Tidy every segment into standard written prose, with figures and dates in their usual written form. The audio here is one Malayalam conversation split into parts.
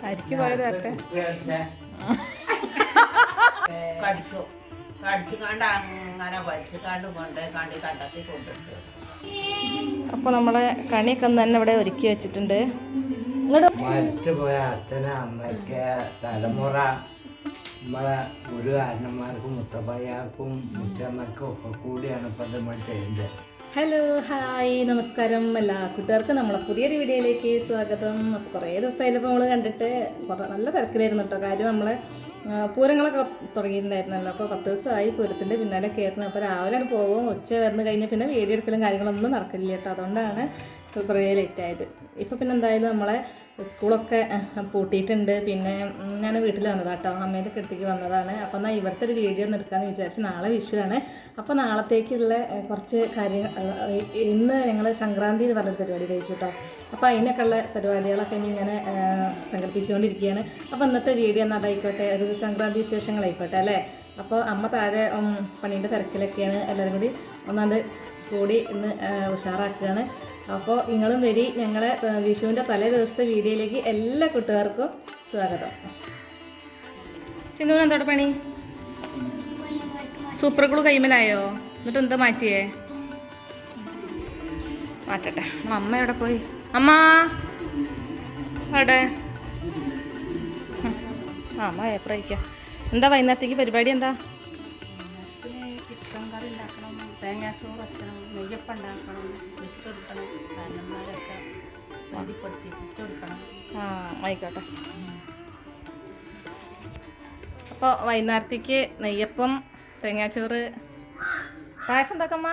അരിക്ക് പോയത് തരട്ടെ. കടിച്ചു കടിച്ചുകാണ്ട് അങ്ങനെ വലിച്ചുകാണ്ട് കൊണ്ട് കണ്ടി കണ്ടെത്തി കൊണ്ടിട്ടു. അപ്പോൾ നമ്മളെ കണിയൊക്കെ തന്നെ ഇവിടെ ഒരുക്കി വെച്ചിട്ടുണ്ട്. മരിച്ചുപോയ അച്ഛനും അമ്മയ്ക്ക് തലമുറ നമ്മളെ ഗുരുകാരന്മാർക്കും മുത്തപ്പയ്യാർക്കും മുത്തമ്മയ്ക്കും ഒക്കെ കൂടിയാണ് ഇപ്പം നമ്മൾ ചെയ്യുന്നത്. ഹലോ, ഹായ്, നമസ്കാരം എല്ലാ കൂട്ടുകാർക്കും നമ്മളെ പുതിയൊരു വീഡിയോയിലേക്ക് സ്വാഗതം. അപ്പോൾ കുറേ ദിവസമായിപ്പോൾ നമ്മൾ കണ്ടിട്ട് നല്ല തിരക്കിലായിരുന്നു കേട്ടോ. കാര്യം നമ്മളെ പൂരങ്ങളൊക്കെ തുടങ്ങിയിട്ടുണ്ടായിരുന്നല്ലോ. അപ്പോൾ 10 ദിവസമായി പൂരത്തിൻ്റെ പിന്നാലെ കയറുന്നത്. അപ്പോൾ രാവിലെ പോകും, ഉച്ച വരുന്ന കഴിഞ്ഞാൽ പിന്നെ വീഡിയോ എടുക്കലും കാര്യങ്ങളൊന്നും നടക്കില്ല കേട്ടോ. അതുകൊണ്ടാണ് കുറേ ലേറ്റായത്. ഇപ്പോൾ പിന്നെ എന്തായാലും നമ്മളെ സ്കൂളൊക്കെ പൂട്ടിയിട്ടുണ്ട്. പിന്നെ ഞാൻ വീട്ടിൽ വന്നതാണ് കേട്ടോ, അമ്മേൻ്റെ അടുത്തേക്ക് വന്നതാണ്. അപ്പോൾ എന്നാൽ ഇവിടുത്തെ ഒരു വീഡിയോ ഒന്ന് എടുക്കാമെന്ന് വിചാരിച്ച്. നാളെ വിഷുവാണ്. അപ്പോൾ നാളത്തേക്കുള്ള കുറച്ച് കാര്യങ്ങൾ, ഇന്ന് ഞങ്ങൾ സംക്രാന്തി എന്ന് പറഞ്ഞൊരു പരിപാടി കഴിച്ചു കേട്ടോ. അപ്പോൾ അതിനൊക്കെ ഉള്ള പരിപാടികളൊക്കെ ഇനി ഇങ്ങനെ സംഘടിപ്പിച്ചുകൊണ്ടിരിക്കുകയാണ്. അപ്പോൾ ഇന്നത്തെ വീഡിയോ എന്നാൽ അതായിക്കോട്ടെ, ഒരു സംക്രാന്തി വിശേഷങ്ങളായിക്കോട്ടെ അല്ലേ. അപ്പോൾ അമ്മ താഴെ പണീൻ്റെ തിരക്കിലൊക്കെയാണ്. എല്ലാവരും കൂടി ഒന്നാണ്ട് കൂടി ഇന്ന് ഉഷാറാക്കുകയാണ്. അപ്പോൾ നിങ്ങളും വരി, ഞങ്ങളെ വിഷുവിൻ്റെ തലേ ദിവസത്തെ വീഡിയോയിലേക്ക് എല്ലാ കൂട്ടുകാർക്കും സ്വാഗതം. ചിന്നൂന് എന്തോടെ പണി? സൂപ്പർ ഗ്ലൂ കൈമലായോ? എന്നിട്ട് എന്താ മാറ്റിയേ? മാറ്റട്ടെ. അമ്മ എവിടെ പോയി? അമ്മ അവിടെ അമ്മ എപ്പോഴേക്കാം. എന്താ വൈകുന്നേരത്തേക്ക് പരിപാടി? എന്താ? ചിക്കൻ കറി ഉണ്ടാക്കണം, തേങ്ങാച്ചോറ് വെക്കണം, നെയ്യപ്പം ഉണ്ടാക്കണം, വിട്ടെടുക്കണം, കാരണന്മാരൊക്കെ മതിപ്പെടുത്തി പിടിച്ചെടുക്കണം. ആയിക്കോട്ടെ. അപ്പോൾ വൈകുന്നേരത്തേക്ക് നെയ്യപ്പം, തേങ്ങാച്ചോറ്, പായസം ഉണ്ടാക്കമ്മ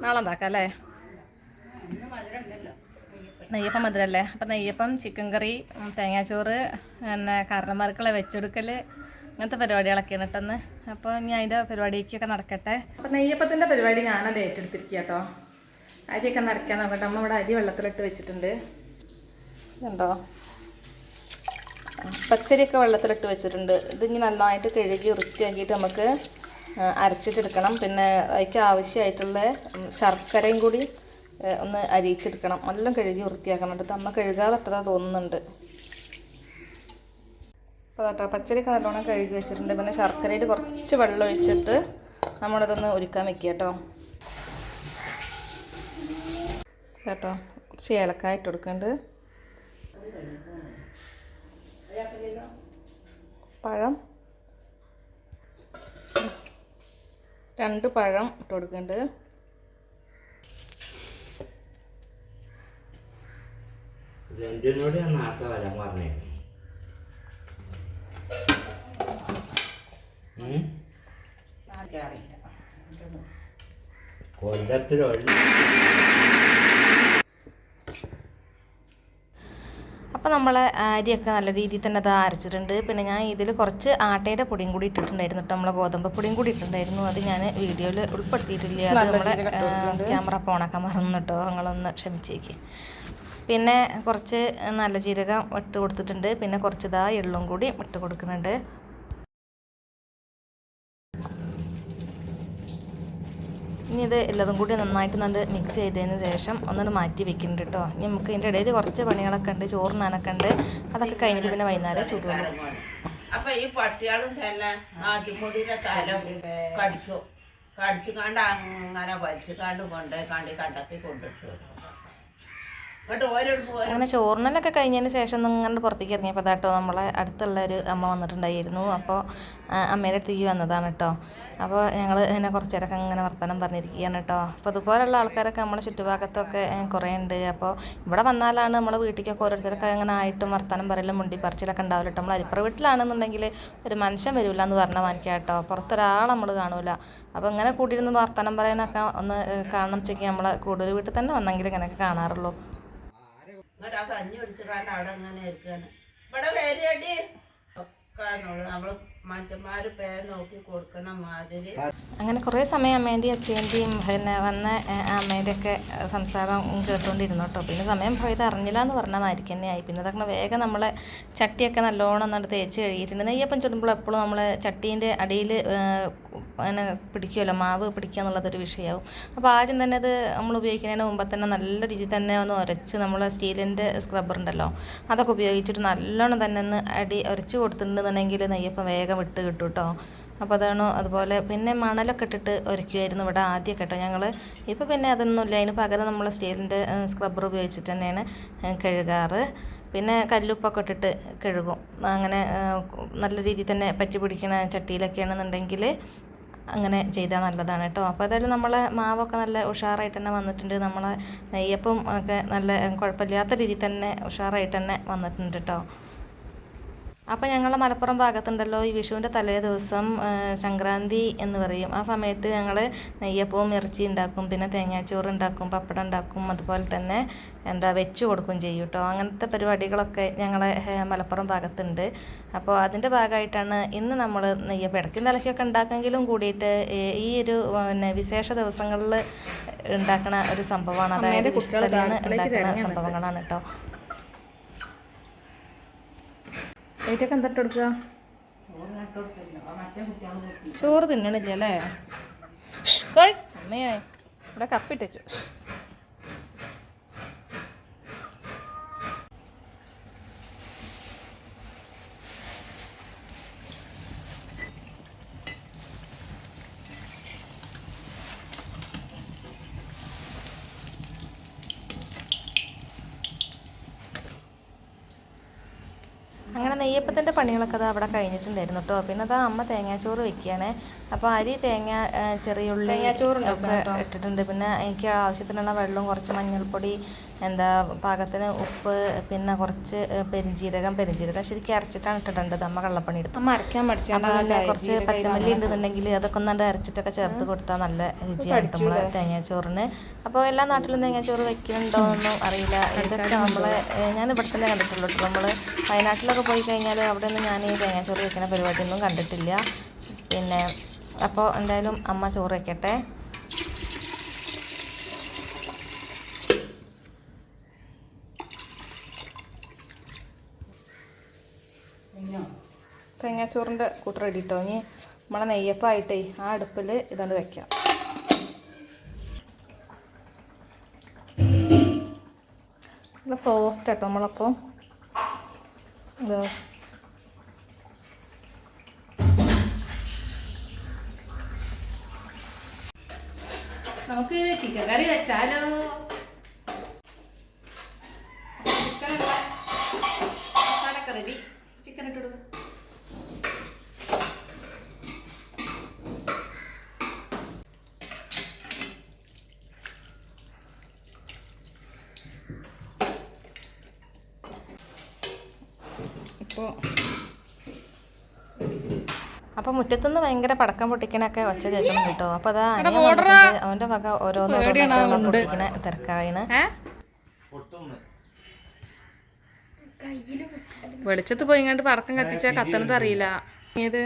നാളെ ഉണ്ടാക്കാം അല്ലേ? നെയ്യപ്പം മധുരല്ലേ? അപ്പം നെയ്യപ്പം, ചിക്കൻ കറി, തേങ്ങാച്ചോറ്, പിന്നെ കാരണന്മാർക്കുള്ള വെച്ചെടുക്കൽ, അങ്ങനത്തെ പരിപാടികളൊക്കെയാണ് കേട്ടെന്ന്. അപ്പോൾ ഞാൻ അതിൻ്റെ പരിപാടിക്കൊക്കെ നടക്കട്ടെ. അപ്പോൾ നെയ്യപ്പത്തിൻ്റെ പരിപാടി ഞാനത് ഏറ്റെടുത്തിരിക്കുക കേട്ടോ. അരിയൊക്കെ നിറയ്ക്കാൻ നോക്കട്ടെ. അമ്മ ഇവിടെ അരി വെള്ളത്തിലിട്ട് വെച്ചിട്ടുണ്ട്. ഇതുണ്ടോ, പച്ചരിയൊക്കെ വെള്ളത്തിലിട്ട് വെച്ചിട്ടുണ്ട്. ഇതിനി നന്നായിട്ട് കഴുകി വൃത്തിയാക്കിയിട്ട് നമുക്ക് അരച്ചിട്ടെടുക്കണം. പിന്നെ അതിക്ക് ആവശ്യമായിട്ടുള്ള ശർക്കരയും കൂടി ഒന്ന് അരിയിച്ചെടുക്കണം. എല്ലാം കഴുകി വൃത്തിയാക്കണം. എന്നിട്ട് അമ്മ കഴുകാതെ അത്ര തോന്നുന്നുണ്ട്. അപ്പോൾ കേട്ടോ, പച്ചരിയൊക്കെ നല്ലോണം കഴുകി വെച്ചിട്ടുണ്ട്. പിന്നെ ശർക്കരയിൽ കുറച്ച് വെള്ളം ഒഴിച്ചിട്ട് നമ്മളിതൊന്ന് ഒരുക്കാൻ വെക്കുക കേട്ടോ. കേട്ടോ, കുറച്ച് ഏലക്കായ ഇട്ട് കൊടുക്കുന്നുണ്ട്. പഴം 2 പഴം ഇട്ട് കൊടുക്കുന്നുണ്ട്. രണ്ടിനോട് ഞാൻ നേരത്തെ വരാൻ പറഞ്ഞേ. കൊല്ലത്തിലൊഴി. അപ്പോൾ നമ്മൾ അരിയൊക്കെ നല്ല രീതിയിൽ തന്നെ അത് അരച്ചിട്ടുണ്ട്. പിന്നെ ഞാൻ ഇതിൽ കുറച്ച് ആട്ടയുടെ പൊടിയും കൂടി ഇട്ടിട്ടുണ്ടായിരുന്നു കേട്ടോ. നമ്മളെ ഗോതമ്പ് പൊടിയും കൂടി ഇട്ടിട്ടുണ്ടായിരുന്നു. അത് ഞാൻ വീഡിയോയിൽ ഉൾപ്പെടുത്തിയിട്ടില്ല. അത് നമ്മുടെ ക്യാമറ അപ്പോൾ ഓണാക്കാൻ മറന്നു കേട്ടോ, നിങ്ങളൊന്ന് ക്ഷമിച്ചേക്ക്. പിന്നെ കുറച്ച് നല്ല ജീരകം ഇട്ട് കൊടുത്തിട്ടുണ്ട്. പിന്നെ കുറച്ച് എള്ളും കൂടി ഇട്ട് കൊടുക്കുന്നുണ്ട്. ഇനി ഇത് എല്ലാതും കൂടി നന്നായിട്ട് നല്ല മിക്സ് ചെയ്തതിന് ശേഷം ഒന്നുകൂടി മാറ്റി വെക്കുന്നുണ്ട് കേട്ടോ. ഇനി നമുക്ക് ഇതിൻ്റെ ഇടയിൽ കുറച്ച് പണികളൊക്കെ ഉണ്ട്, ചോറിനാനൊക്കെ ഉണ്ട്. അതൊക്കെ കഴിഞ്ഞിട്ട് പിന്നെ വൈകുന്നേരം ചൂടുവെള്ളം. അപ്പൊ ഈ പട്ടികളും തന്നെ ആറ്റുപൊടിയുടെ തലം കടിച്ചുകാണ്ട് അങ്ങനെ വലിച്ചുകാണ്ട് കൊണ്ട് കണ്ടി കണ്ടെത്തി കൊണ്ടിട്ടു. അങ്ങനെ ചോറിനലൊക്കെ കഴിഞ്ഞതിന് ശേഷം ഇങ്ങനെ പുറത്തേക്ക് ഇറങ്ങിയപ്പോൾ കേട്ടോ നമ്മളെ അടുത്തുള്ളൊരു അമ്മ വന്നിട്ടുണ്ടായിരുന്നു. അപ്പോൾ അമ്മേൻ്റെ അടുത്തേക്ക് വന്നതാണ് കേട്ടോ. അപ്പോൾ ഞങ്ങൾ ഇങ്ങനെ കുറച്ച് നേരമൊക്കെ അങ്ങനെ വർത്തമാനം പറഞ്ഞിരിക്കുകയാണ് കേട്ടോ. അപ്പോൾ അതുപോലുള്ള ആൾക്കാരൊക്കെ നമ്മളെ ചുറ്റുഭാഗത്തൊക്കെ കുറേ ഉണ്ട്. അപ്പോൾ ഇവിടെ വന്നാലാണ് നമ്മളെ വീട്ടിലേക്കൊക്കെ ഓരോരുത്തരൊക്കെ അങ്ങനെ ആയിട്ടും വർത്തമാനം പറയലും മുണ്ടി പറിച്ചിലൊക്കെ ഉണ്ടാവില്ല കേട്ടോ. നമ്മൾ അരിപ്പുറ വീട്ടിലാണെന്നുണ്ടെങ്കിൽ ഒരു മനുഷ്യൻ വരില്ല എന്ന് പറഞ്ഞാൽ മാനിക്കാം കേട്ടോ. പുറത്തൊരാൾ നമ്മൾ കാണൂല. അപ്പോൾ ഇങ്ങനെ കൂടിയിരുന്ന് വർത്തമാനം പറയാനൊക്കെ ഒന്ന് കാണണം വെച്ചെങ്കിൽ നമ്മളെ കൂടുതൽ വീട്ടിൽ തന്നെ വന്നെങ്കിൽ ഇങ്ങനെയൊക്കെ കാണാറുള്ളൂ. ഇങ്ങോട്ട് ആ കഞ്ഞി പിടിച്ചിട്ടാണ്ട് അവിടെ അങ്ങനെ ഇരിക്കുകയാണ്. ഇവിടെ വരടി ഒക്കെ നമ്മൾ മനുഷ്യന്മാർ പേ നോക്കി കൊടുക്കണ മാതിരി. അങ്ങനെ കുറേ സമയം അമ്മേൻ്റെയും അച്ഛൻ്റെയും പിന്നെ വന്ന അമ്മേൻ്റെ ഒക്കെ സംസാരം കേട്ടുകൊണ്ടിരുന്നു കേട്ടോ. പിന്നെ സമയം പോയത് അറിഞ്ഞില്ല എന്ന് പറഞ്ഞാൽ മാതിരിക്ക് തന്നെയായി. പിന്നെ അതൊക്കെ വേഗം നമ്മളെ ചട്ടിയൊക്കെ നല്ലോണം എന്നിട്ട് തേച്ച് കഴുകിയിട്ടുണ്ട്. നെയ്യപ്പം ചുടുമ്പോൾ എപ്പോഴും നമ്മൾ ചട്ടീൻ്റെ അടിയിൽ അങ്ങനെ പിടിക്കുമല്ലോ, മാവ് പിടിക്കുക എന്നുള്ളതൊരു വിഷയമാവും. അപ്പോൾ ആദ്യം തന്നെ അത് നമ്മൾ ഉപയോഗിക്കുന്നതിന് മുമ്പ് തന്നെ നല്ല രീതിയിൽ തന്നെ ഒന്ന് ഉരച്ച്, നമ്മൾ സ്റ്റീലിൻ്റെ സ്ക്രബ്ബർ ഉണ്ടല്ലോ അതൊക്കെ ഉപയോഗിച്ചിട്ട് നല്ലോണം തന്നെ ഒന്ന് അടി ഉരച്ച് കൊടുത്തിട്ടുണ്ടെന്നുണ്ടെങ്കിൽ നെയ്യപ്പം വേഗം വിട്ട് കിട്ടും കേട്ടോ. അപ്പോൾ അതാണ്. അതുപോലെ പിന്നെ മണലൊക്കെ ഇട്ടിട്ട് ഉരയ്ക്കുമായിരുന്നു ഇവിടെ ആദ്യം കേട്ടോ ഞങ്ങൾ. ഇപ്പോൾ പിന്നെ അതൊന്നുമില്ല, അതിന് പകരം നമ്മൾ സ്റ്റീലിൻ്റെ സ്ക്രബ്ബർ ഉപയോഗിച്ചിട്ട് തന്നെയാണ് കഴുകാറ്. പിന്നെ കല്ലുപ്പൊക്കെ ഇട്ടിട്ട് കഴുകും. അങ്ങനെ നല്ല രീതിയിൽ തന്നെ പറ്റി പിടിക്കുന്ന ചട്ടിയിലൊക്കെയാണെന്നുണ്ടെങ്കിൽ അങ്ങനെ ചെയ്താൽ നല്ലതാണ് കേട്ടോ. അപ്പോൾ അതായാലും നമ്മളെ മാവൊക്കെ നല്ല ഉഷാറായിട്ട് തന്നെ വന്നിട്ടുണ്ട്. നമ്മളെ നെയ്യപ്പം ഒക്കെ നല്ല കുഴപ്പമില്ലാത്ത രീതിയിൽ തന്നെ ഉഷാറായിട്ട് തന്നെ വന്നിട്ടുണ്ട് കേട്ടോ. അപ്പോൾ ഞങ്ങൾ മലപ്പുറം ഭാഗത്തുണ്ടല്ലോ ഈ വിഷുവിൻ്റെ തലേ ദിവസം സംക്രാന്തി എന്ന് പറയും. ആ സമയത്ത് ഞങ്ങൾ നെയ്യപ്പവും ഇറച്ചി ഉണ്ടാക്കും, പിന്നെ തേങ്ങാച്ചോറ് ഉണ്ടാക്കും, പപ്പടം ഉണ്ടാക്കും, അതുപോലെ തന്നെ വെച്ച് കൊടുക്കും ചെയ്യും കേട്ടോ. അങ്ങനത്തെ പരിപാടികളൊക്കെ ഞങ്ങളെ മലപ്പുറം ഭാഗത്തുണ്ട്. അപ്പോൾ അതിൻ്റെ ഭാഗമായിട്ടാണ് ഇന്ന് നമ്മൾ നെയ്യപ്പം ഇടയ്ക്കും നിലയ്ക്കൊക്കെ ഉണ്ടാക്കെങ്കിലും കൂടിയിട്ട് ഈ ഒരു പിന്നെ വിശേഷ ദിവസങ്ങളിൽ ഉണ്ടാക്കുന്ന ഒരു സംഭവമാണ്. അതായത് വിഷുത്തലേന്ന് ഉണ്ടാക്കുന്ന സംഭവങ്ങളാണ് കേട്ടോ. ലൈറ്റൊക്കെ എന്താ ഇട്ട് കൊടുക്കുക? ചോറ് തിന്നണില്ല അല്ലേ? കോഴി അമ്മയെ ഇവിടെ കപ്പിട്ട് വെച്ചു. അങ്ങനെ നെയ്യപ്പത്തിൻ്റെ പണികളൊക്കെ അത് അവിടെ കഴിഞ്ഞിട്ടുണ്ടായിരുന്നു കേട്ടോ. പിന്നെ അതാ അമ്മ തേങ്ങാച്ചോറ് വെക്കുകയാണ്. അപ്പോൾ അരി, തേങ്ങ, ചെറിയുള്ളി ഒക്കെ ഇട്ടിട്ടുണ്ട്. പിന്നെ എനിക്ക് ആവശ്യത്തിനുള്ള വെള്ളവും കുറച്ച് മഞ്ഞൾപ്പൊടി, പാകത്തിന് ഉപ്പ്, പിന്നെ കുറച്ച് പെരിഞ്ജീരകം ശരിക്കും അരച്ചിട്ടാണ് ഇട്ടിട്ടുണ്ടത്. അമ്മ കള്ളപ്പണി എടുത്തു. അമ്മ അരയ്ക്കാൻ പഠിച്ചാൽ കുറച്ച് പച്ചമല്ലി ഉണ്ടെന്നുണ്ടെങ്കിൽ അതൊക്കെ ഒന്നാണ്ട് അരച്ചിട്ടൊക്കെ ചേർത്ത് കൊടുത്താൽ നല്ല രുചിയാണ് നമ്മൾ തേങ്ങാച്ചോറിന്. അപ്പോൾ എല്ലാ നാട്ടിലും തേങ്ങാച്ചോറ് വെക്കുന്നുണ്ടോയെന്നൊന്നും അറിയില്ല. ഇതൊക്കെ ഞാൻ ഇവിടെ തന്നെ കണ്ടിട്ടുള്ളൂ കേട്ടോ. നമ്മൾ വയനാട്ടിലൊക്കെ പോയി കഴിഞ്ഞാൽ അവിടെ ഒന്നും ഞാൻ ഈ തേങ്ങാച്ചോറ് വെക്കുന്ന പരിപാടിയൊന്നും കണ്ടിട്ടില്ല. പിന്നെ അപ്പോൾ എന്തായാലും അമ്മ ചോറ് വയ്ക്കട്ടെ. തേങ്ങാച്ചോറിൻ്റെ കൂട്ട് റെഡി കേട്ടോ. ഇനി നമ്മളെ നെയ്യപ്പമായിട്ടേ ആ അടുപ്പിൽ ഇതുകൊണ്ട് വെക്കാം. നല്ല സോഫ്റ്റ് കേട്ടോ നമ്മളപ്പോൾ. നമുക്ക് ചിക്കൻ കറി വെച്ചാലോ? ചിക്കനൊക്കെ റെഡി. ചിക്കൻ ഇട്ടിടുക. അപ്പോൾ മുറ്റത്തുനിന്ന് ഭയങ്കര പടക്കം പൊട്ടിക്കണൊക്കെ ഒച്ച കേൾക്കണം കേട്ടോ. അപ്പോൾ അതാ അവൻ്റെ വക ഓരോന്ന് പൊട്ടിക്കണ തിരക്കാണ്. വെളിച്ചത്ത് പോയി ഇങ്ങോട്ട് പടക്കം കത്തിച്ചാൽ കത്തണത് അറിയില്ല. ഏത്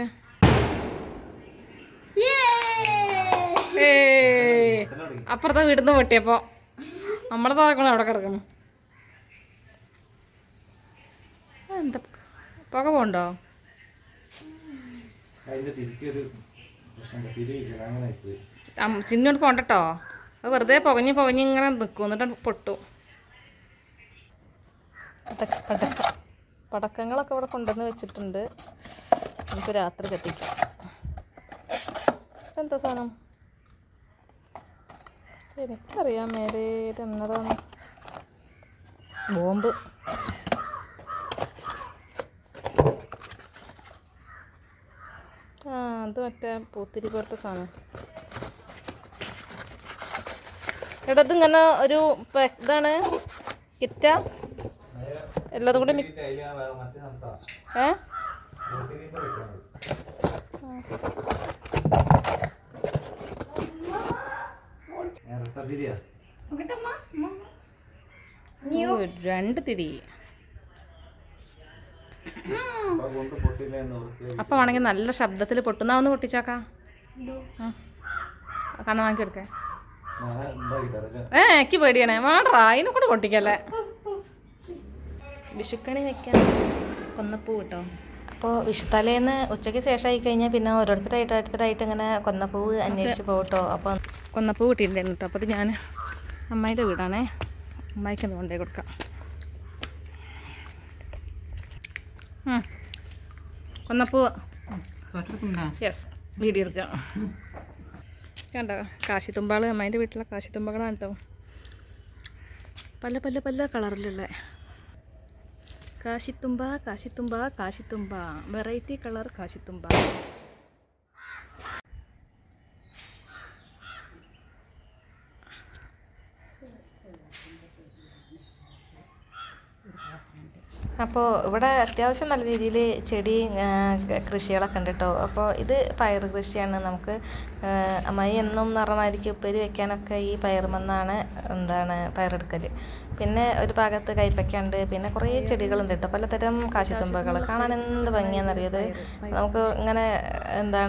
അപ്പുറത്തെ വീട്ടിൽ നിന്ന് പൊട്ടിയപ്പോൾ നമ്മളെ താക്കണം അവിടെ കിടക്കണം. എന്താ പുക പോണ്ടോ? ചിന്നോട് പോണ്ടട്ടോ. അത് വെറുതെ പുകഞ്ഞ് ഇങ്ങനെ നിൽക്കും, എന്നിട്ട് പൊട്ടും. പടക്കങ്ങളൊക്കെ ഇവിടെ കൊണ്ടുവന്ന് വെച്ചിട്ടുണ്ട്. നമുക്ക് രാത്രി കത്തിക്കാം. എന്താ സാധനം എനിക്കറിയാം. മേലെ എന്നതാണ് ബോംബ്. അത് മറ്റേ പൂത്തിരി പോലത്തെ സാധനം. എടാ ഇതിങ്ങനെ ഒരു ഇതാണ് കിറ്റ എല്ലാതും കൂടി രണ്ട് തിരി. അപ്പം വേണമെങ്കിൽ നല്ല ശബ്ദത്തിൽ പൊട്ടുന്നാവുന്ന പൊട്ടിച്ചാക്കാം. കണ്ണ വാങ്ങി എടുക്കേ. എനിക്ക് പേടിയാണേ. വേണ്ടാ അതിനെ കൂടെ പൊട്ടിക്കല്ലേ. വിഷുക്കണി വെക്കാൻ കൊന്നപ്പൂ കിട്ടോ. അപ്പോൾ വിഷുത്തലേന്ന് ഉച്ചയ്ക്ക് ശേഷമായി കഴിഞ്ഞാൽ പിന്നെ ഓരോരുത്തരായിട്ട് ഇങ്ങനെ കൊന്നപ്പൂവ് അന്വേഷിച്ച് പോകട്ടോ. അപ്പോൾ കൊന്നപ്പൂ കിട്ടിയിട്ടുണ്ടായിരുന്നു കേട്ടോ. അപ്പോൾ അത് ഞാൻ അമ്മായിൻ്റെ വീടാണേ. അമ്മായിക്ക് ഒന്ന് കൊണ്ടേ കൊടുക്കാം. കൊന്നപ്പൂവ് യെസ് വീഡിയോ എടുക്കാം. കണ്ടോ കാശിത്തുമ്പാൾ, അമ്മേൻ്റെ വീട്ടിലെ കാശിത്തുമ്പകളാണ് കേട്ടോ. പല പല പല കളറിലുള്ള കാശിത്തുമ്പ കാശിത്തുമ്പ കാശിത്തുമ്പ, വെറൈറ്റി കളർ കാശിത്തുമ്പ. അപ്പോൾ ഇവിടെ അത്യാവശ്യം നല്ല രീതിയിൽ ചെടി കൃഷികളൊക്കെ ഉണ്ട് കേട്ടോ. അപ്പോൾ ഇത് പയർ കൃഷിയാണ്. നമുക്ക് അമ്മായി എന്നും നിറമായിരിക്കും ഉപ്പേരി വെക്കാനൊക്കെ ഈ പയറുമെന്നാണ് പയറെടുക്കൽ. പിന്നെ ഒരു ഭാഗത്ത് കൈപ്പയ്ക്കുണ്ട്. പിന്നെ കുറേ ചെടികളുണ്ട് കേട്ടോ, പലതരം കാശിത്തുമ്പകൾ. കാണാൻ എന്ത് ഭംഗിയാണെന്നറിയത്. നമുക്ക് ഇങ്ങനെ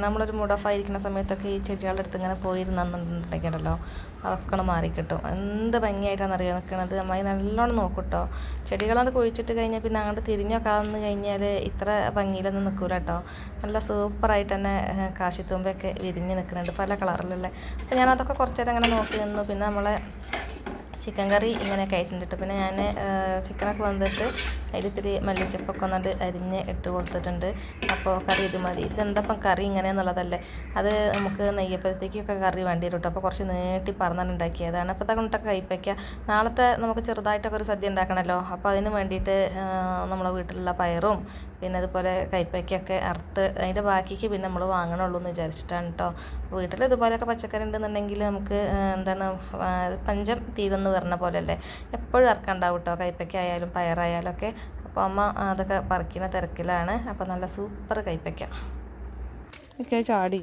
നമ്മളൊരു മൂഡ് ഓഫ് ആയിരിക്കുന്ന സമയത്തൊക്കെ ഈ ചെടികളുടെ അടുത്ത് ഇങ്ങനെ പോയിരുന്നുണ്ടെങ്കിലോ അതൊക്കെ മാറിക്കിട്ടും. എന്ത് ഭംഗിയായിട്ടാണെന്നറിയോ നിൽക്കുന്നത്. അമ്മായി നല്ലോണം നോക്കും കേട്ടോ. ചെടികളാണ് കുഴിച്ചിട്ട് കഴിഞ്ഞാൽ പിന്നെ അങ്ങോട്ട് തിരിഞ്ഞൊക്കെ വന്നു കഴിഞ്ഞാൽ ഇത്ര ഭംഗിയിലൊന്നും നിൽക്കൂല കേട്ടോ. നല്ല സൂപ്പറായിട്ട് തന്നെ കാശിത്തുമ്പയൊക്കെ വിരിഞ്ഞ് നിൽക്കുന്നുണ്ട് പല കളറിലുള്ള. അപ്പോൾ ഞാനതൊക്കെ കുറച്ച് നേരം അങ്ങനെ നോക്കി നിന്നു. പിന്നെ നമ്മളെ ചിക്കൻ കറി ഇങ്ങനെയൊക്കെ ആയിട്ടുണ്ട്. പിന്നെ ഞാൻ ചിക്കനൊക്കെ വന്നിട്ട് അതിലിത്തിരി മല്ലിച്ചപ്പൊക്കെ ഒന്നുകൊണ്ട് അരിഞ്ഞ് ഇട്ട് കൊടുത്തിട്ടുണ്ട്. അപ്പോൾ കറി ഇത് മതി. ഇതെന്തപ്പം കറി ഇങ്ങനെയെന്നുള്ളതല്ലേ, അത് നമുക്ക് നെയ്യപ്പത്തേക്കൊക്കെ കറി വേണ്ടി വരും കേട്ടോ. അപ്പോൾ കുറച്ച് നീട്ടി പറന്നാണ് ഉണ്ടാക്കിയതാണ്. അപ്പോൾ കൊണ്ടൊക്കെ കൈപ്പയ്ക്ക. നാളത്തെ നമുക്ക് ചെറുതായിട്ടൊക്കെ ഒരു സദ്യ ഉണ്ടാക്കണമല്ലോ. അപ്പോൾ അതിന് വേണ്ടിയിട്ട് നമ്മളെ വീട്ടിലുള്ള പയറും പിന്നെ അതുപോലെ കൈപ്പയ്ക്കൊക്കെ അറുത്ത് അതിൻ്റെ ബാക്കിക്ക് പിന്നെ നമ്മൾ വാങ്ങണുള്ളൂ എന്ന് വിചാരിച്ചിട്ടാണ് കേട്ടോ. വീട്ടിൽ ഇതുപോലെയൊക്കെ പച്ചക്കറി ഉണ്ടെന്നുണ്ടെങ്കിൽ നമുക്ക് പഞ്ചം തീരെന്ന് പറഞ്ഞ പോലെ അല്ലേ, എപ്പോഴും ഇറക്കണ്ടാവും കേട്ടോ, കൈപ്പയ്ക്ക ആയാലും പയറായാലും ഒക്കെ. അപ്പോൾ അമ്മ അതൊക്കെ പറിക്കുന്ന തിരക്കിലാണ്. അപ്പോൾ നല്ല സൂപ്പർ കൈപ്പയ്ക്ക ഒക്കെ ചാടി.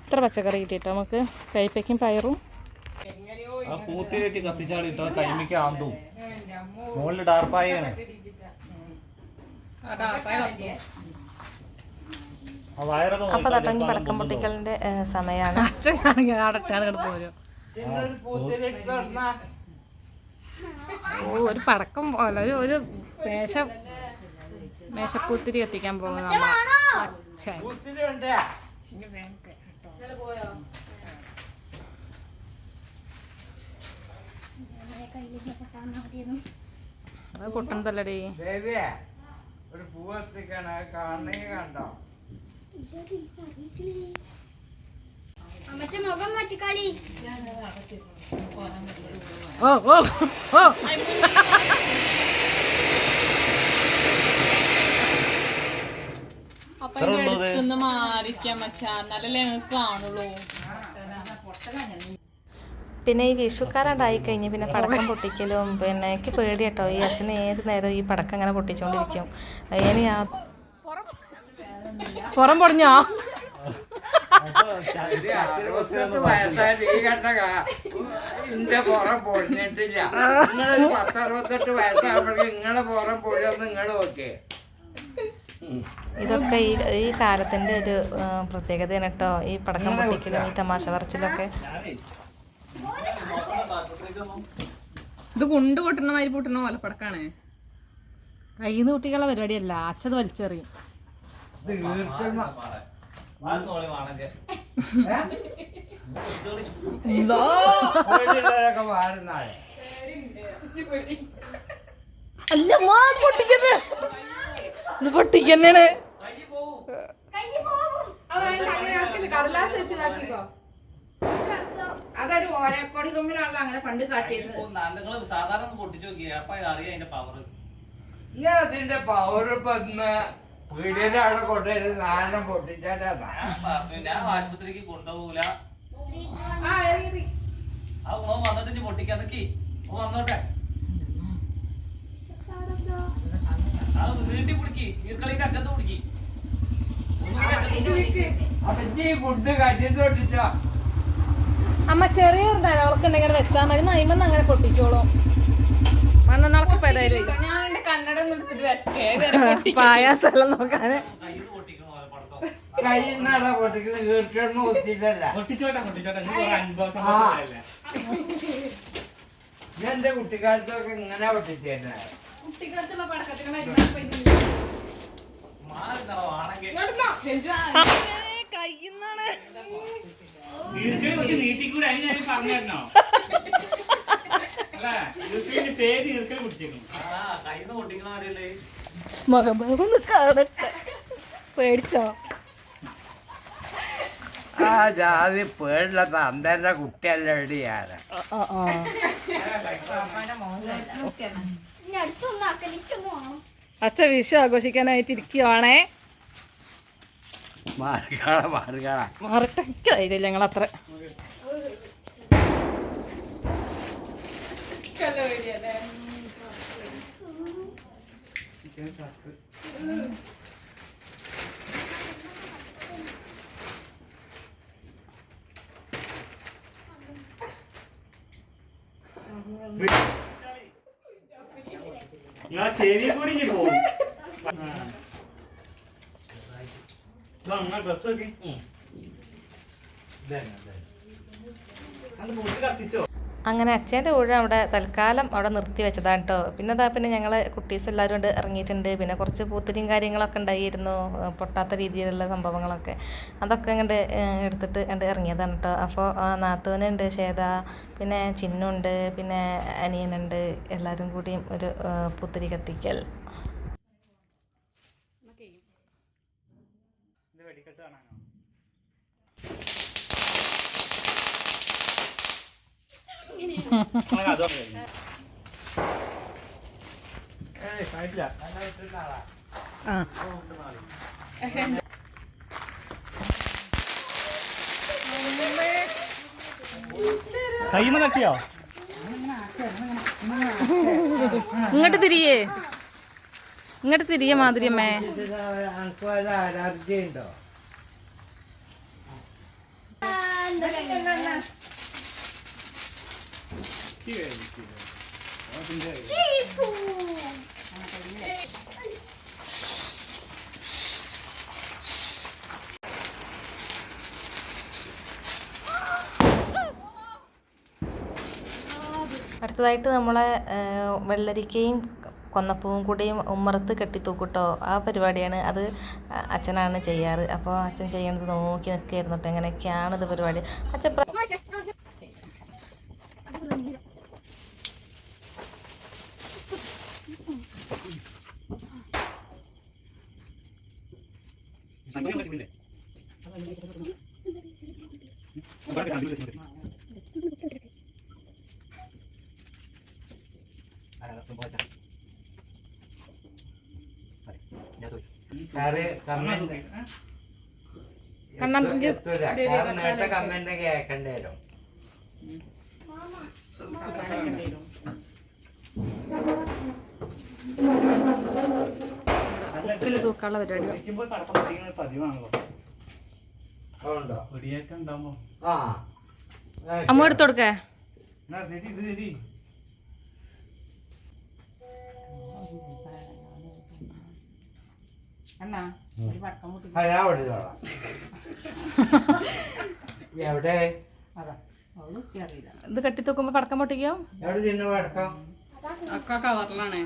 ഇത്ര പച്ചക്കറി കിട്ടിട്ടോ നമുക്ക്, കൈപ്പയ്ക്കും പയറും. കൂത്തിരട്ടി കത്തിച്ചാളിട്ടോ കൈമിക്ക് ആന്തും മുകളിൽ ഡാർപ്പായാണ്. അപ്പൊ തുടങ്ങി പടക്കം പൊട്ടിക്കലിന്റെ സമയമാണ്. ഒരു പടക്കം പോലെ ഒരു മേശപ്പൂത്തിരി എത്തിക്കാൻ പോകുന്നു. അത് പൊട്ടണതല്ലടി. ഒരു പൂവ് എത്തിക്കാണ് കാണുന്നെങ്കിൽ കണ്ടോ. ഓ ഓ ഓ അപ്പൊ അടുത്തുനിന്ന് മാറിക്കാൻ മച്ചാ, എന്നാലല്ലേ ഞങ്ങൾക്ക് കാണുള്ളൂ. പിന്നെ ഈ വിഷുക്കാരുണ്ടായി കഴിഞ്ഞ് പിന്നെ പടക്കം പൊട്ടിക്കലും പിന്നെ എനിക്ക് പേടി കേട്ടോ. ഈ അച്ഛന് ഏത് നേരം ഈ പടക്കം ഇങ്ങനെ പൊട്ടിച്ചുകൊണ്ടിരിക്കും. ഇനി പുറം പൊടിഞ്ഞോ? ഇന്റെ പുറം പൊടിഞ്ഞിട്ടില്ല. നിങ്ങളൊരു 10-68 വയസ്സാകുമ്പോഴേക്കും നിങ്ങളെ പുറം പൊടിയൊന്നും നിങ്ങൾ നോക്കേ. ഇതൊക്കെ ഈ കാലത്തിന്റെ ഒരു പ്രത്യേകതയാണ് കേട്ടോ, ഈ പടക്കം പൊട്ടിക്കലും ഈ തമാശ പറച്ചിലൊക്കെ. ഇത് കൊണ്ട് പൊട്ടുന്ന മാതിരി പൊട്ടുന്ന പോലെ പടക്കാണ്. കയ്യിന്ന് കുട്ടികളുടെ പരിപാടിയല്ല, അച്ഛത് വലിച്ചെറിയും. അല്ല പൊട്ടിക്കുന്നത്, ഇത് പൊട്ടിക്കന്നെയാണ്. കടലാസ് വെച്ച് ഇതാക്കിക്കോ. അതൊരു ഓലക്കൊടി കൊമ്പിലാണല്ലോ അങ്ങനെ പണ്ട് കാട്ടിയത്. സാധാരണ പൊട്ടിച്ചു നോക്കിയാ അപ്പൊ അറിയാം അതിന്റെ പവർ. ഞാൻ അതിന്റെ പവർ ഇപ്പൊ വീടിന്റെ അവിടെ കൊണ്ടുവരുന്ന നാലെണ്ണം പൊട്ടിച്ചാട്ടാ. ഞാൻ ആശുപത്രിക്ക് കൊണ്ടുപോകൂല. വന്നിട്ട് പൊട്ടിക്കാൻ നിക്കി വന്നോട്ടെ. അത് നീട്ടി പിടിക്കി, ഈർക്കളിന്റെ അറ്റത്ത് പിടിക്കി. അപ്പൊ ഈ ഫുഡ് കറ്റിട്ട് പൊട്ടിച്ചോ. അമ്മ ചെറിയൊരു നിലവിളക്ക് ഉണ്ടെങ്കിൽ വെച്ചാൽ മതി. നൈമെന്ന് അങ്ങനെ പൊട്ടിച്ചോളും. മണ്ണെണ്ണക്ക് പെരയില്ല. പായാസെല്ലാം നോക്കാന് എന്റെ കുട്ടിക്കാലത്തൊക്കെ ഇങ്ങനെ പൊട്ടിച്ചേനെ. മകബാബൊന്ന് കാണട്ടെ. പേടിച്ചോ? ആ ജാതി പേടില്ല തന്തന്റെ കുട്ടിയല്ല എടിയാണ്. അച്ഛ വിഷു ആഘോഷിക്കാനായിട്ട് ഇരിക്കുവാണേ. മാറിട്ടില്ല ഞങ്ങളത്ര. ചെവി കൂടി പോകും. ഡ്രസ് കത്തിച്ചോ. അങ്ങനെ അച്ഛൻ്റെ കൂടെ അവിടെ തൽക്കാലം അവിടെ നിർത്തി വെച്ചതാണ് കേട്ടോ. പിന്നെ ഞങ്ങൾ കുട്ടീസ് എല്ലാവരും കൊണ്ട് ഇറങ്ങിയിട്ടുണ്ട്. പിന്നെ കുറച്ച് പൂത്തിരിയും കാര്യങ്ങളൊക്കെ ഉണ്ടായിരുന്നു, പൊട്ടാത്ത രീതിയിലുള്ള സംഭവങ്ങളൊക്കെ. അതൊക്കെ കണ്ട് എടുത്തിട്ട് കണ്ട് ഇറങ്ങിയതാണ് കേട്ടോ. അപ്പോൾ നാത്തൂനുണ്ട് ശ്വേത, പിന്നെ ചിന്നുണ്ട്, പിന്നെ അനിയനുണ്ട്. എല്ലാവരും കൂടിയും ഒരു പൂത്തിരി കത്തിക്കൽ. കൈമ തട്ടിയോ? ഇങ്ങോട്ട് തിരിയേ മാധുര്യമ്മേ. അലർജി ഉണ്ടോ? അടുത്തതായിട്ട് നമ്മളെ വെള്ളരിക്കയും കൊന്നപ്പൂവും കൂടിയും ഉമ്മറത്ത് കെട്ടിത്തൂക്കൂട്ടോ. ആ പരിപാടിയാണ്. അത് അച്ഛനാണ് ചെയ്യാറ്. അപ്പോൾ അച്ഛൻ ചെയ്യണത് നോക്കി നിൽക്കുകയായിരുന്നു കേട്ടോ. എങ്ങനെയൊക്കെയാണ് ഇത് പരിപാടി. അച്ഛൻ കമ്മന്റെ കേക്കണ്ടേ വരും. തൂക്കാനുള്ള പരിപാടി. അമ്മ എടുത്തു കൊടുക്കേ. എവിടെ ഇത് കെട്ടിത്തൂക്കുമ്പോ പടക്കം പൊട്ടിക്കോ? എവിടെ തിന്നു പടക്കം? ഒക്കെ കവറിലാണ്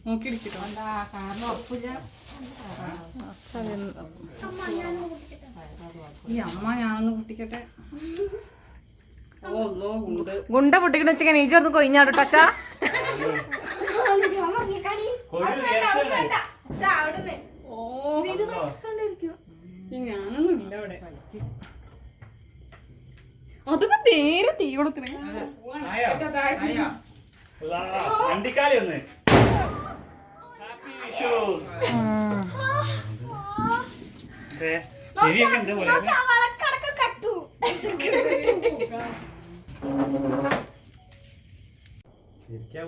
നോക്കിയിരിക്കട്ടോ. ഈ അമ്മ ഞാനൊന്ന് പൊട്ടിക്കട്ടെ. ഗുണ്ട പൊട്ടിക്കണ വെച്ചാൽ നീ ചേർന്ന് കൊയിഞ്ഞാടുട്ടോ അച്ഛാ. ഞാനൊന്നും ഇല്ല അവിടെ. അതൊക്കെ നേരെ തീ കൊടുക്കണേ. വണ്ടിക്കാലി ഒന്ന് ശരിയൊക്കെ എന്താ പോലെ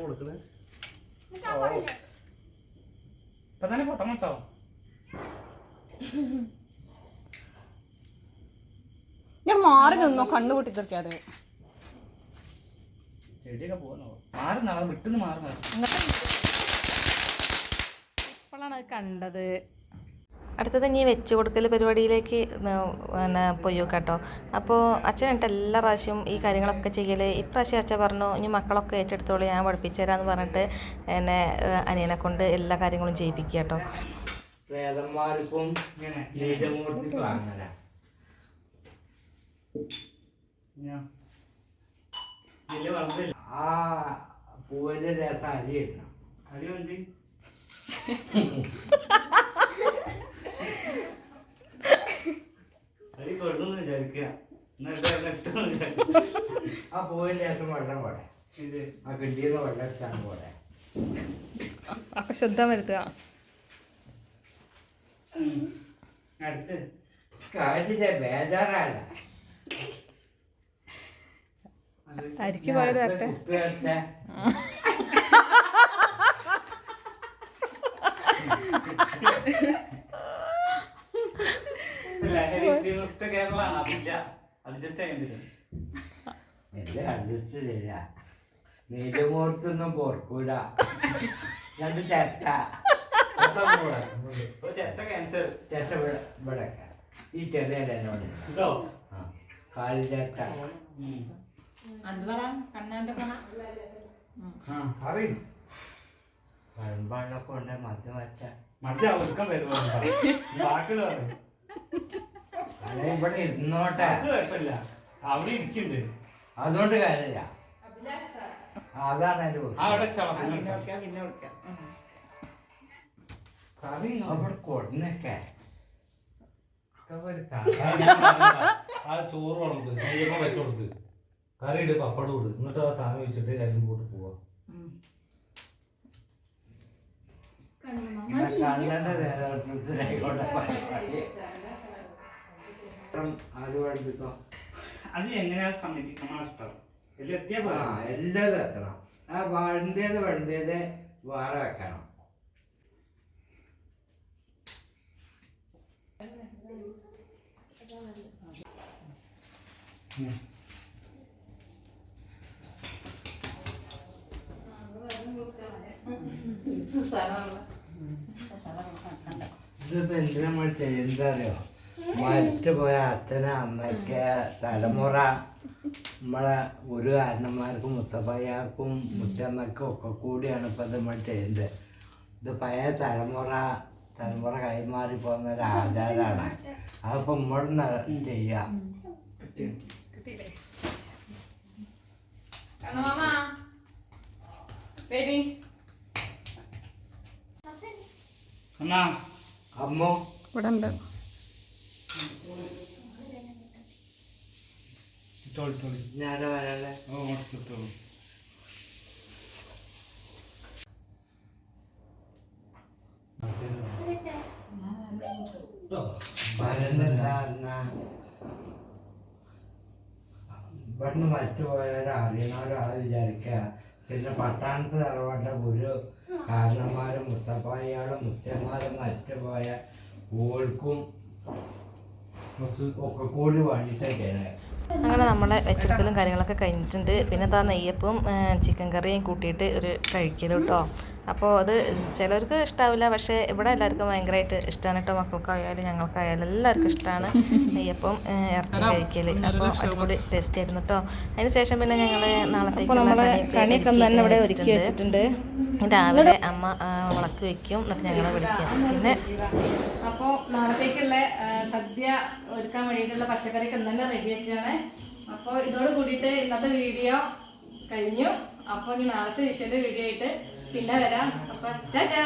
കൊടുക്കണേ. ഇപ്പൊ തന്നെ പൊട്ടം കേട്ടോ. ഞാൻ മാറി നിന്നോ കണ്ണു പൊട്ടിത്തെറിക്കാതെ. ചെടിയൊക്കെ പോകുന്നു മാറുന്നാളെ വിട്ടുന്ന് മാറുന്ന ഇപ്പോഴാണ് അത് കണ്ടത്. അടുത്തത് ഇനി വെച്ച് കൊടുക്കൽ പരിപാടിയിലേക്ക് പിന്നെ പോയി കേട്ടോ. അപ്പോൾ അച്ഛനായിട്ട് എല്ലാ പ്രാവശ്യവും ഈ കാര്യങ്ങളൊക്കെ ചെയ്യൽ. ഇപ്രാവശ്യം അച്ഛൻ പറഞ്ഞു ഇനി മക്കളൊക്കെ ഏറ്റെടുത്തോളൂ, ഞാൻ പഠിപ്പിച്ചു തരാമെന്ന് പറഞ്ഞിട്ട് എന്നെ അനിയനെ കൊണ്ട് എല്ലാ കാര്യങ്ങളും ചെയ്യിപ്പിക്കുക കേട്ടോ. പ്രേതന്മാർക്കും നീലമൂർത്തിക്കും അങ്ങനെ ആ പൂവിന്റെ രസം അരി ഇടണം. അരി വണ്ടി അരി കൊടുന്നു വിചാരിക്കുക. ആ പൂവിന്റെ രസം വെള്ളം പോടെ, ഇത് ആ കിണ്ടിന്ന് വെള്ളം എടുത്താണ് പോടെ. അപ്പം ശുദ്ധം വരുത്തുക. അടുത്ത് കാര്യമില്ല, ബേജാറല്ല. അരിക്ക് പോയത് വരട്ടെ. കുപ്പിയൊക്കെ കേരളമാണ്. അതില്ല അഡ്ജസ്റ്റ് ചെയ്യുന്നില്ല. എല്ലാം അഡ്ജസ്റ്റ് ചെയ്യാ. നീലമൂർത്തൊന്നും പൊറക്കൂല. രണ്ട് ചേട്ട ചെറ്റ ക്യാൻസർ ചേട്ട ഇവിടെ ഈ ചെറിയ എന്നോട് ഇതോ കാലി ചേട്ട കണ്ണാന്റെ പണ അറിയും. പഴമ്പാളൊക്കെ ഉണ്ട് മദ്യം വച്ച മറ്റേ ഒരുക്കം വരുമ്പോ ബാക്കിയുള്ള പറയും അല്ലെ ഇവിടെ ഇരുന്നോട്ടെ. അത് കുഴപ്പമില്ല, അവിടെ ഇരിക്കുന്നുണ്ട്. അതുകൊണ്ട് കാര്യമില്ല. അതാണ് അതിന്റെ അവിടെ കറി അവിടെ കൊടുന്നൊക്കെ ആ ചോറ് വളർത്ത് നെയ്യപ്പം വെച്ചു കൊടുക്ക്, കറി ഇട്, പപ്പടം ഇട്, എന്നിട്ട് ആ സാധനം വെച്ചിട്ട് കരിമ്പ് പോട്ട് പോവാം. കണ്ണന്റെ നേതൃത്വത്തിലായിക്കോട്ടെ അത് പഠിപ്പിക്കോ. അത് എങ്ങനെയാ കമ്മിറ്റി നമ്മളെ ഇഷ്ടം എല്ലാം എത്തിയാ ആ എല്ലാതും എത്തണം. ആ വണ്ടിയത് വേറെ വെക്കണം. ഇതിപ്പോ എന്തിനാ നമ്മൾ ചെയ്യുന്നത് അറിയോ? മരിച്ചു പോയ അച്ഛനും അമ്മയ്ക്ക് തലമുറ നമ്മളെ ഒരു കാരണന്മാർക്കും മുത്തപ്പയ്യാർക്കും മുത്തമ്മയ്ക്കും ഒക്കെ കൂടിയാണ് ഇപ്പം നമ്മൾ ചെയ്യുന്നത്. ഇത് പഴയ തലമുറ കൈമാറി പോകുന്ന ഒരു ആചാരമാണ്. അതിപ്പോൾ നമ്മൾ ചെയ്യാം. അമ്മ ഇവിടെ ഉണ്ട്. ഞാൻ വരാല്ലേ? ഇവിടുന്ന് മറ്റുപോയവരോ അറിയണവരോ അത് വിചാരിക്കുക. പിന്നെ പട്ടാണത്ത് തറവാട്ട ഒരു കാരണന്മാരും മുത്തപ്പായികളും മുത്തന്മാരും മറ്റുപോയ ഓൾക്കും ഒക്കെ കൂടി വേണ്ടിയിട്ടൊക്കെയാണ്. അങ്ങനെ നമ്മളെ വെച്ചെടുക്കലും കാര്യങ്ങളൊക്കെ കഴിഞ്ഞിട്ടുണ്ട്. പിന്നെ അതാ നെയ്യപ്പവും ചിക്കൻ കറിയും കൂട്ടിയിട്ട് ഒരു കഴിക്കലും കേട്ടോ. അപ്പോൾ അത് ചിലർക്ക് ഇഷ്ടാവില്ല, പക്ഷേ ഇവിടെ എല്ലാവർക്കും ഭയങ്കരമായിട്ട് ഇഷ്ടമാണ് കേട്ടോ. മക്കൾക്കായാലും ഞങ്ങൾക്കായാലും എല്ലാവർക്കും ഇഷ്ടമാണ് നെയ്യപ്പം ഇറച്ചി കഴിക്കൽ. അപ്പോൾ അടിപൊളി ടേസ്റ്റ് ആയിരുന്നു കേട്ടോ. അതിന് ശേഷം പിന്നെ ഞങ്ങൾ നാളത്തേക്ക് കണിയൊക്കെ തന്നെ ഇവിടെ ഒരുക്കി വെച്ചിട്ടുണ്ട്. രാവിലെ അമ്മ വിളക്ക് വയ്ക്കും, എന്നിട്ട് ഞങ്ങളെ വിളിക്കാം. പിന്നെ അപ്പോൾ നാളത്തേക്കുള്ള സദ്യ ഒരുക്കാൻ വേണ്ടിയിട്ടുള്ള പച്ചക്കറിയൊക്കെ തന്നെ റെഡിയാക്കുകയാണ്. അപ്പോൾ ഇതോട് കൂടിയിട്ട് ഇന്നത്തെ വീഡിയോ കഴിഞ്ഞു. അപ്പോൾ ഇനി നാളത്തെ വിഷയത്തെ വീഡിയോ ആയിട്ട് പിന്നെ വരാം. അപ്പം ടാറ്റാ.